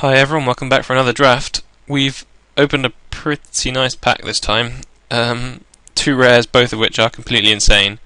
Hi everyone, welcome back for another draft. We've opened a pretty nice pack this time. Two rares, both of which are completely insane.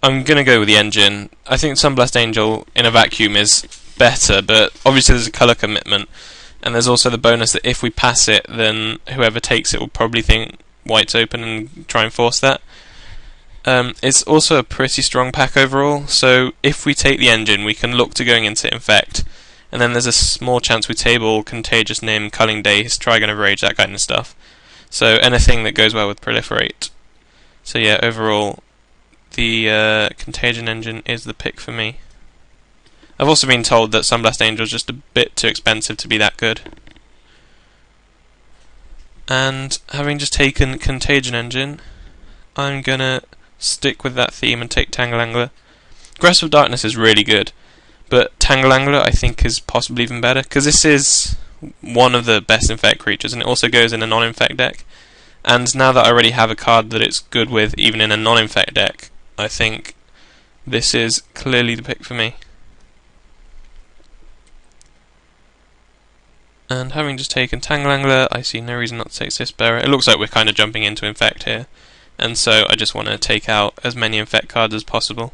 I'm going to go with the engine. I think Sunblast Angel in a vacuum is better, but obviously there's a colour commitment, and there's also the bonus that if we pass it, then whoever takes it will probably think white's open and try and force that. It's also a pretty strong pack overall, so if we take the engine, we can look to going into infect. And then there's a small chance we table Contagious Nim, Culling Daze, Trigon of Rage, that kind of stuff. So anything that goes well with Proliferate. So yeah, overall, the Contagion engine is the pick for me. I've also been told that Sunblast Angel is just a bit too expensive to be that good. And having just taken Contagion engine, I'm gonna stick with that theme and take Tangle Angler. Grasp of Darkness is really good, but Tangle Angler I think is possibly even better, because this is one of the best infect creatures, and it also goes in a non-infect deck. And now that I already have a card that it's good with, even in a non-infect deck, I think this is clearly the pick for me. And having just taken Tangle Angler, I see no reason not to take Bearer. It looks like we're kind of jumping into infect here, and so I just want to take out as many infect cards as possible.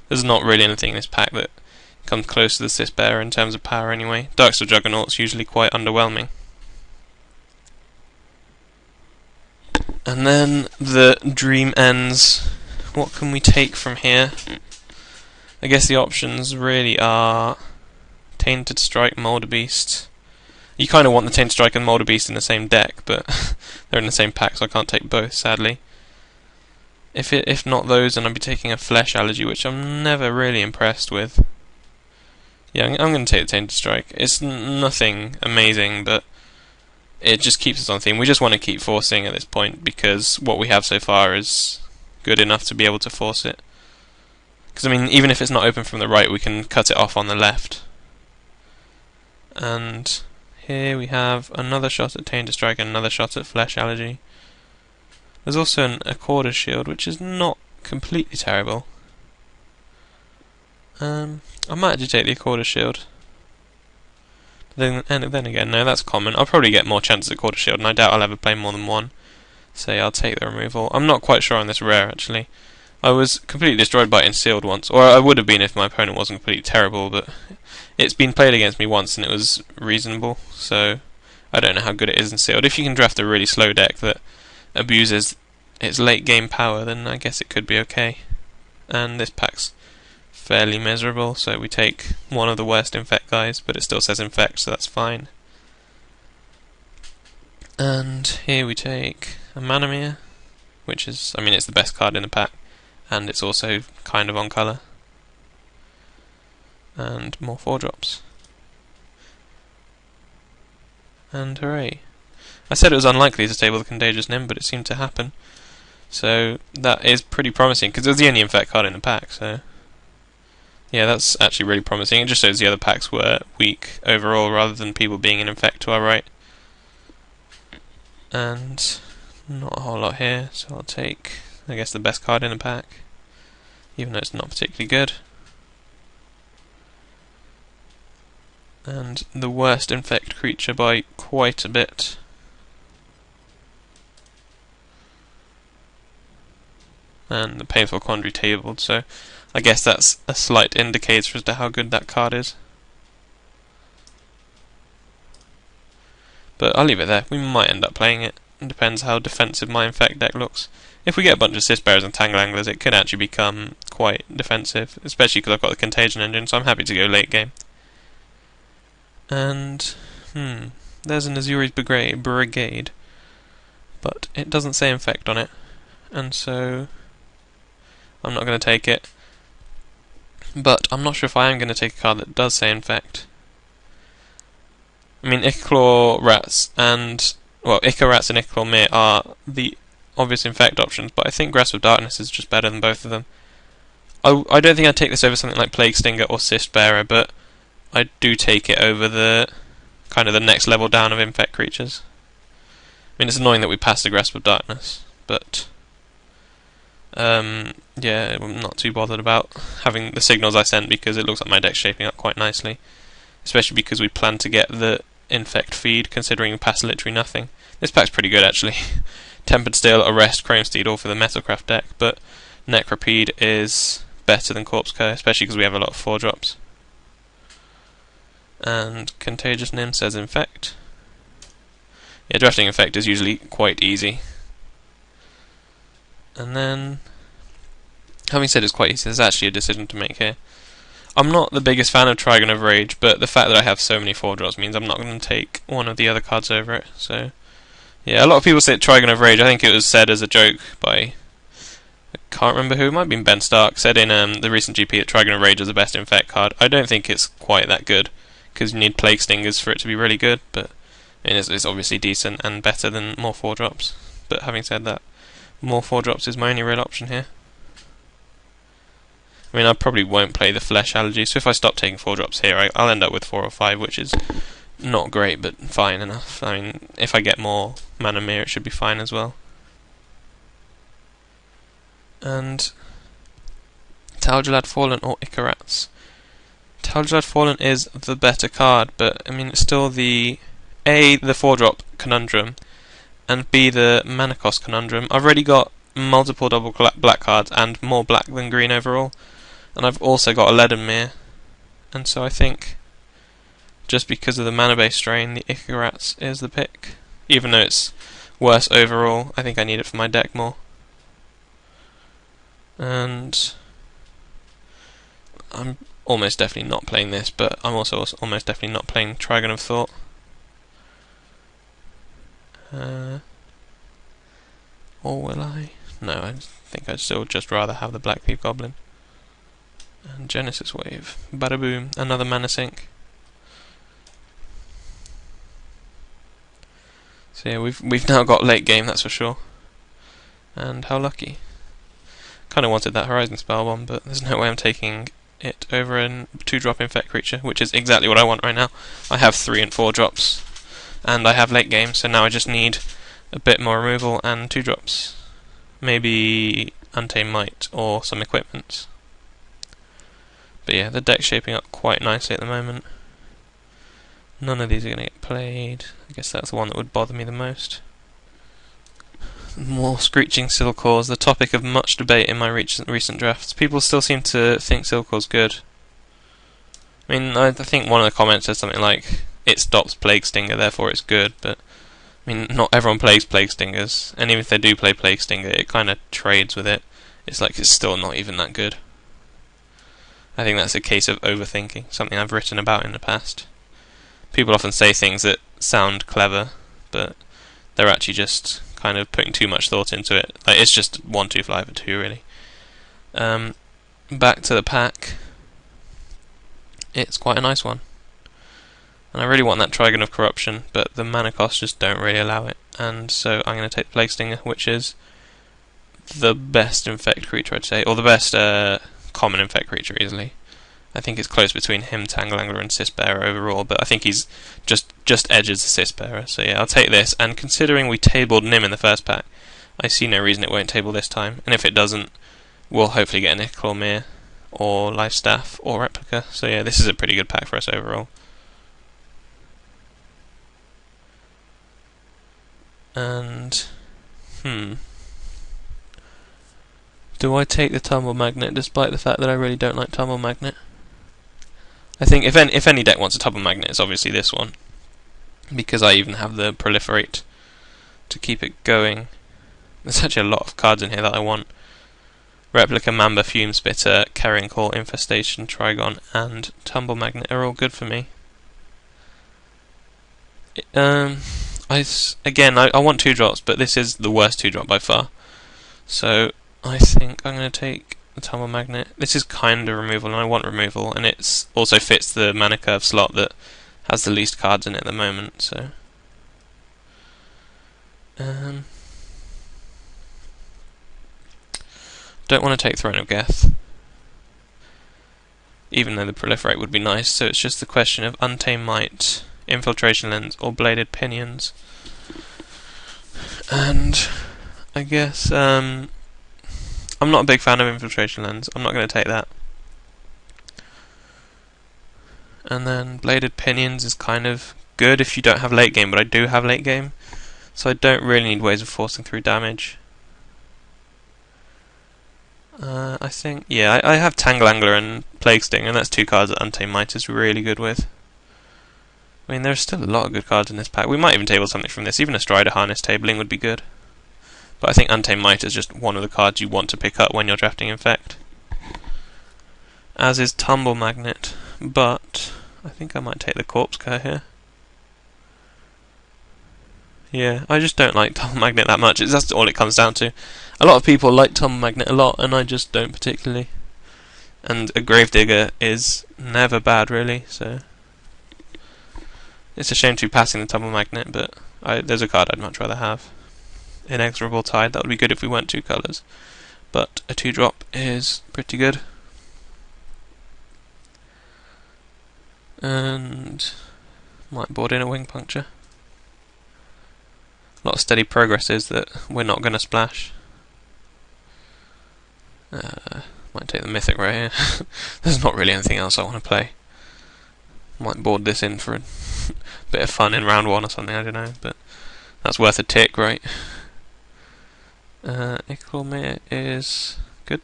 There's not really anything in this pack that comes close to the Bearer in terms of power anyway. Darksteel Juggernaut's usually quite underwhelming. And then the dream ends. What can we take from here? I guess the options really are Tainted Strike, Molder Beast. You kind of want the Tainted Strike and Molder Beast in the same deck, but they're in the same pack, so I can't take both, sadly. If not those, then I'd be taking a Flesh Allergy, which I'm never really impressed with. Yeah, I'm going to take the Tainted Strike. It's nothing amazing, but it just keeps us on theme. We just want to keep forcing at this point, because what we have so far is good enough to be able to force it. Because, I mean, even if it's not open from the right, we can cut it off on the left. And here we have another shot at Tainted Strike and another shot at Flesh Allergy. There's also an Accorder's Shield, which is not completely terrible. I might actually take the Accorder's Shield. Then again, no, that's common. I'll probably get more chances at Accorder's Shield, and I doubt I'll ever play more than one. So yeah, I'll take the removal. I'm not quite sure on this rare, actually. I was completely destroyed by it in sealed once, or I would have been if my opponent wasn't completely terrible, but it's been played against me once and it was reasonable, so I don't know how good it is in sealed. If you can draft a really slow deck that abuses its late game power, then I guess it could be okay. And this pack's fairly miserable, so we take one of the worst infect guys, but it still says infect, so that's fine. And here we take a Manamere, which is, I mean, it's the best card in the pack, and it's also kind of on colour. And more 4-drops. And hooray. I said it was unlikely to table the Contagious Nim, but it seemed to happen. So that is pretty promising, because it was the only infect card in the pack, so yeah, that's actually really promising. It just shows the other packs were weak overall, rather than people being in infect to our right. And not a whole lot here, so I'll take, I guess, the best card in the pack, even though it's not particularly good. And the worst infect creature by quite a bit. And the Painful Quandary tabled, so I guess that's a slight indicator as to how good that card is. But I'll leave it there. We might end up playing it. It depends how defensive my infect deck looks. If we get a bunch of Bearers and Tangle Anglers, it could actually become quite defensive, especially because I've got the Contagion engine, so I'm happy to go late game. And, there's an Azuri's Brigade, but it doesn't say infect on it, and so I'm not going to take it. But I'm not sure if I am going to take a card that does say infect. I mean, Ichor Rats and, well, Ichor Rats and Ichor Mir are the obvious infect options, but I think Grasp of Darkness is just better than both of them. I don't think I'd take this over something like Plague Stinger or Bearer, but I do take it over the kind of the next level down of infect creatures. I mean, it's annoying that we passed the Grasp of Darkness, but yeah, I'm not too bothered about having the signals I sent, because it looks like my deck's shaping up quite nicely. especially because we plan to get the infect feed, considering we pass literally nothing. This pack's pretty good actually. Tempered Steel, Arrest, Chrome Steed, all for the Metalcraft deck, but Necropede is better than Corpse Co, especially because we have a lot of 4-drops. And Contagious Nim says Infect. Yeah, drafting Infect is usually quite easy. And then, having said it's quite easy, there's actually a decision to make here. I'm not the biggest fan of Trigon of Rage, but the fact that I have so many 4-drops means I'm not going to take one of the other cards over it. So, yeah, a lot of people say Trigon of Rage. I think it was said as a joke by, I can't remember who, it might have been Ben Stark, said in the recent GP that Trigon of Rage is the best Infect card. I don't think it's quite that good, because you need Plague Stingers for it to be really good, but I mean, it's obviously decent and better than more 4-drops. But having said that, more 4-drops is my only real option here. I mean, I probably won't play the Flesh Allergy, so if I stop taking 4-drops here, I'll end up with 4 or 5, which is not great, but fine enough. I mean, if I get more Mana Mirror, it should be fine as well. And Taljalad Fallen or Icarats. Taljalad Fallen is the better card, but I mean, it's still the A, the 4-drop conundrum, and B, the mana cost conundrum. I've already got multiple double black cards and more black than green overall, and I've also got a Leaden Mirror, and so I think just because of the mana based strain, the Icarats is the pick. Even though it's worse overall, I think I need it for my deck more. And I'm almost definitely not playing this, but I'm also almost definitely not playing Trigon of Thought. Or will I? No, I think I'd still just rather have the Black Thief Goblin. And Genesis Wave. Bada boom, another mana sink. So yeah, we've now got late game, that's for sure. And how lucky. Kinda wanted that Horizon Spell one, but there's no way I'm taking it over a 2-drop Infect creature, which is exactly what I want right now. I have 3 and 4-drops, and I have late game, so now I just need a bit more removal and 2-drops. Maybe Untamed Might or some equipment. But yeah, the deck's shaping up quite nicely at the moment. None of these are going to get played. I guess that's the one that would bother me the most. More Screeching Silcors, the topic of much debate in my recent drafts. People still seem to think Silcor's good. I mean, I think one of the comments said something like, it stops Plague Stinger, therefore it's good, but I mean, not everyone plays Plague Stingers, and even if they do play Plague Stinger, it kind of trades with it. It's like it's still not even that good. I think that's a case of overthinking, something I've written about in the past. People often say things that sound clever, but they're actually just kind of putting too much thought into it. Like, it's just 1, 2 fly for 2, really. Back to the pack. It's quite a nice one. And I really want that Trigon of Corruption, but the mana costs just don't really allow it. And so I'm going to take Plague Stinger, which is the best Infect creature, I'd say, or the best common Infect creature, easily. I think it's close between him, Tangleangler, and Cisbearer overall, but I think he's just edges the Cisbearer. So yeah, I'll take this. And considering we tabled Nim in the first pack, I see no reason it won't table this time. And if it doesn't, we'll hopefully get a Nickel Mirror, or Life Staff, or Replica. So yeah, this is a pretty good pack for us overall. And do I take the Tumble Magnet despite the fact that I really don't like Tumble Magnet? I think if any deck wants a Tumble Magnet, it's obviously this one, because I even have the Proliferate to keep it going. There's actually a lot of cards in here that I want. Replica, Mamba, Fume Spitter, Carrion Call, Infestation, Trigon, and Tumble Magnet are all good for me. I want 2-drops, but this is the worst 2-drop by far. So I think I'm going to take the Tumble Magnet. This is kind of removal, and I want removal, and it also fits the mana curve slot that has the least cards in it at the moment. So don't want to take Throne of Geth, even though the Proliferate would be nice. So it's just the question of Untamed Might, Infiltration Lens, or Bladed Pinions. And I guess I'm not a big fan of Infiltration Lens. I'm not going to take that. And then Bladed Pinions is kind of good if you don't have late game, but I do have late game, so I don't really need ways of forcing through damage. I think, yeah, I have Tangle Angler and Plague Sting, and that's two cards that Untamed Might is really good with. I mean, there's still a lot of good cards in this pack. We might even table something from this. Even a Strider Harness tabling would be good. But I think Untamed Might is just one of the cards you want to pick up when you're drafting Infect. As is Tumble Magnet, but I think I might take the Corpse Cur here. Yeah, I just don't like Tumble Magnet that much. That's all it comes down to. A lot of people like Tumble Magnet a lot, and I just don't particularly. And a Gravedigger is never bad, really, so... It's a shame to be passing the Tumble Magnet, but there's a card I'd much rather have. Inexorable Tide, that would be good if we weren't two colours. But a 2-drop is pretty good. And might board in a Wing Puncture. A lot of steady progress is that we're not going to splash. Might take the Mythic right here. There's not really anything else I want to play. Might board this in for a bit of fun in round 1 or something, I don't know, but that's worth a tick, right? Icklomere is good.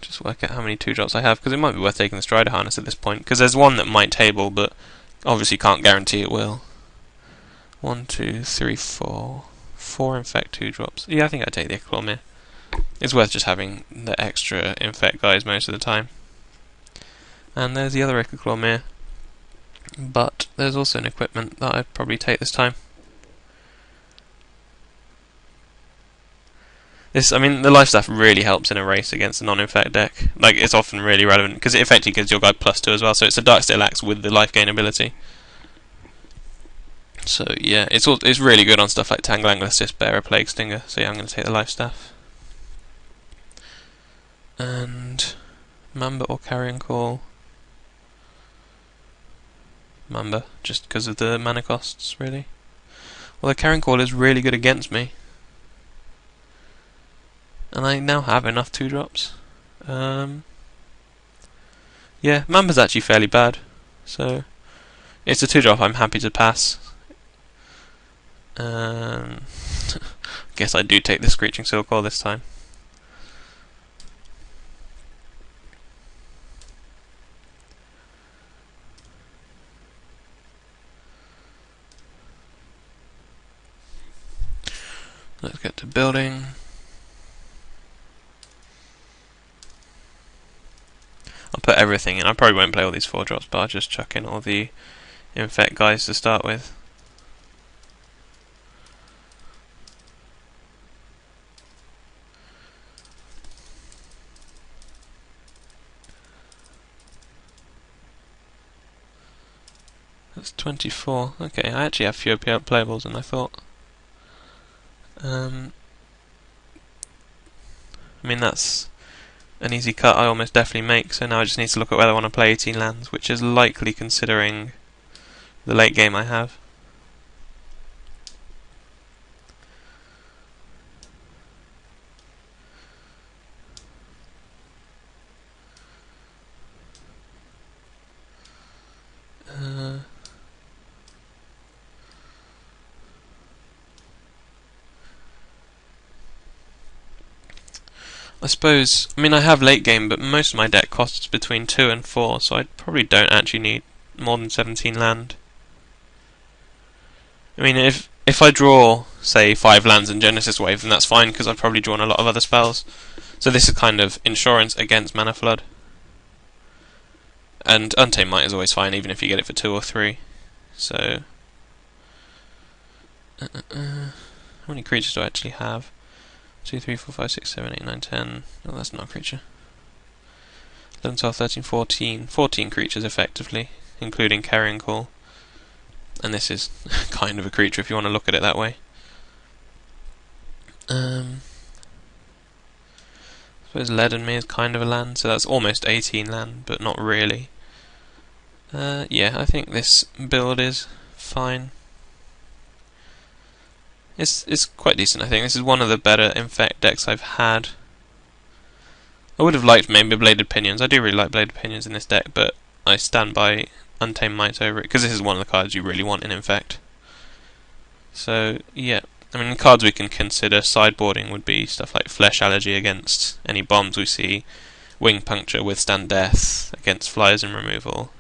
Just work out how many 2-drops I have, because it might be worth taking the Strider Harness at this point, because there's one that might table, but obviously can't guarantee it will. 1, 2, 3, 4. 4 Infect 2-drops. Yeah, I think I'd take the Icklomere. It's worth just having the extra Infect guys most of the time. And there's the other Icklomere. But there's also an equipment that I'd probably take this time. I mean, the life staff really helps in a race against a non-infect deck. Like, it's often really relevant, because it effectively gives your guy +2 as well, so it's a Darksteel Axe with the life gain ability. So, yeah, it's really good on stuff like Tangle Angler, Assist Bearer, Plague Stinger, so yeah, I'm going to take the life staff. And Mamba or Carrion Call? Mamba, just because of the mana costs, really. Well, the Carrion Call is really good against me. And I now have enough 2-drops. Yeah, Mamba's actually fairly bad. So, it's a 2-drop I'm happy to pass. I guess I do take the Screeching Silkcore this time. Let's get to building. I'll put everything in. I probably won't play all these 4-drops, but I'll just chuck in all the Infect guys to start with. That's 24. Okay, I actually have fewer playables than I thought. I mean, that's an easy cut I almost definitely make, so now I just need to look at whether I want to play 18 lands, which is likely considering the late game I have. I suppose, I mean, I have late game, but most of my deck costs between 2 and 4, so I probably don't actually need more than 17 land. I mean, if I draw, say, 5 lands in Genesis Wave, then that's fine, because I've probably drawn a lot of other spells. So this is kind of insurance against Mana Flood. And Untamed Might is always fine, even if you get it for 2 or 3. So... how many creatures do I actually have? 2, 3, 4, 5, 6, 7, 8, 9, 10. Oh, that's not a creature. 11, 12, 13, 14. 14 creatures, effectively, including Carrion Call. And this is kind of a creature, if you want to look at it that way. I suppose Lead and Me is kind of a land, so that's almost 18 land, but not really. Yeah, I think this build is fine. It's quite decent, I think. This is one of the better Infect decks I've had. I would have liked maybe Bladed Pinions. I do really like Bladed Pinions in this deck, but I stand by Untamed Might over it, because this is one of the cards you really want in Infect. So, yeah. I mean, the cards we can consider sideboarding would be stuff like Flesh Allergy against any bombs we see, Wing Puncture, Withstand Death against flyers and removal,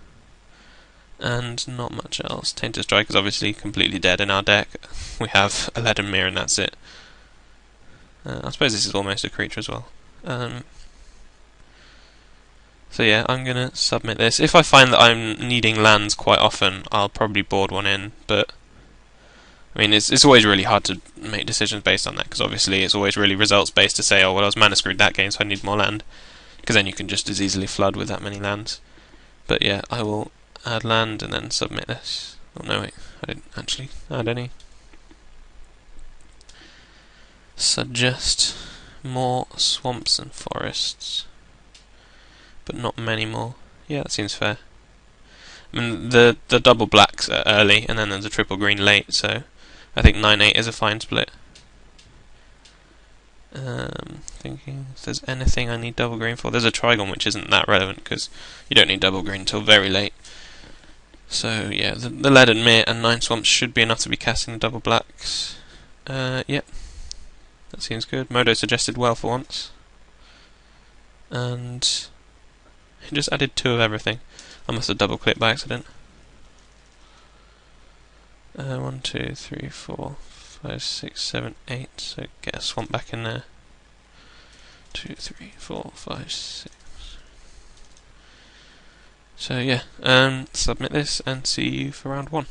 and not much else. Tainted Strike is obviously completely dead in our deck. We have a Leaden Mirror and that's it. I suppose this is almost a creature as well. So yeah, I'm going to submit this. If I find that I'm needing lands quite often, I'll probably board one in, but I mean, it's always really hard to make decisions based on that, because obviously it's always really results based to say, oh well, I was mana screwed that game, so I need more land, because then you can just as easily flood with that many lands. But yeah, I will add land and then submit this. Oh no, wait, I didn't actually add any. Suggest more swamps and forests, but not many more. Yeah, that seems fair. I mean, the double blacks are early, and then there's a triple green late, so I think 9-8 is a fine split. Thinking if there's anything I need double green for. There's a Trigon, which isn't that relevant, because you don't need double green until very late. So yeah, the Leaden Mirror and 9 swamps should be enough to be casting the double blacks. Yep. That seems good. Modo suggested well for once. And he just added 2 of everything. I must have double clicked by accident. 1, 2, 3, 4, 5, 6, 7, 8. So get a swamp back in there. 2, 3, 4, 5, 6. So yeah, submit this and see you for round 1.